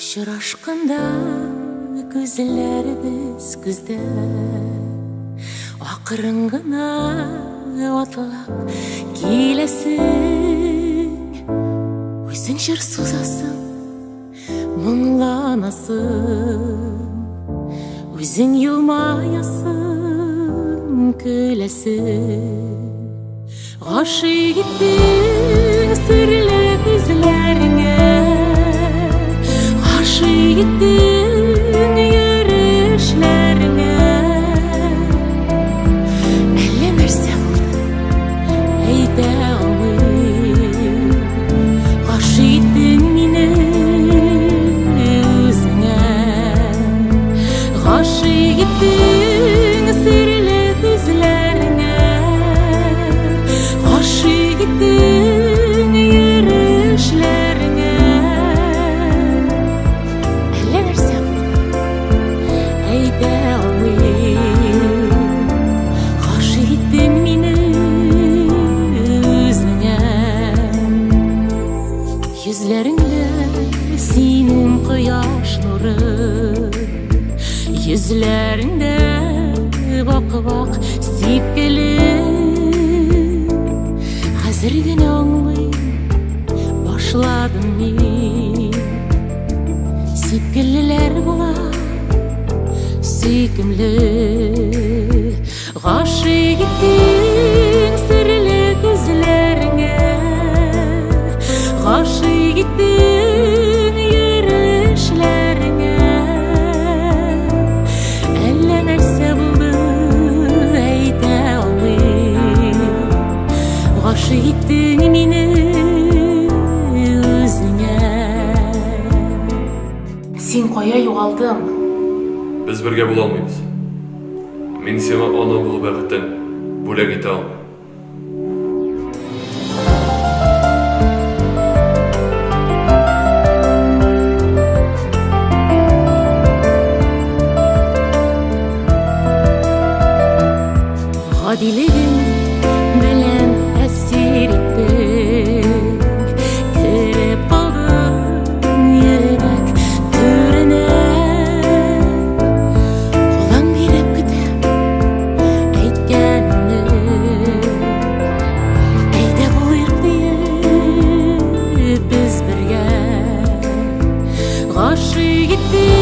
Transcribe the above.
Ұшырашқанда көзлеріміз күзде, ақырын ғана атылап келесің. Өзің жыр созасың, мұңланасың, өзің елмаясың, күлесің. Ғашық еттің сірлі көзлеріңе, ғашық еттің ерешлеріңе. Әлі нәрсе болды, әйте алмайым. Ғашық еттің мені өзіңе, ғашық еттің сірлі көзлеріңе, ғашық еттің ерешлеріңе. Әлі нәрсе әйте алмайым. Ғашық еттің мені өзіңе. Yüzlerinde senin kıyaş nuru, yüzlerinde bak bak sepkeli. Hazırgın anlayım başladım ben. Sepkeliler bular sökümlü. Ғашық еттің сірлі көзлеріңе, ғашық еттің ерешлеріңе. Әлі нәрсе болды, әйте алмайым. Ғашық еттің мені өзіңе. Сен қоя жоғалдың. Біз бірге бола алмаймыз. Мен сені ана бұл бақыттан бөлек ете алмаймын. Ғадилігің білән әсер еттің, кіріп қалдың йөрәк түріне. Қолаң беріп күтем әйткеніңні, әйте болайық дейік біз бірге. Ғашық еттің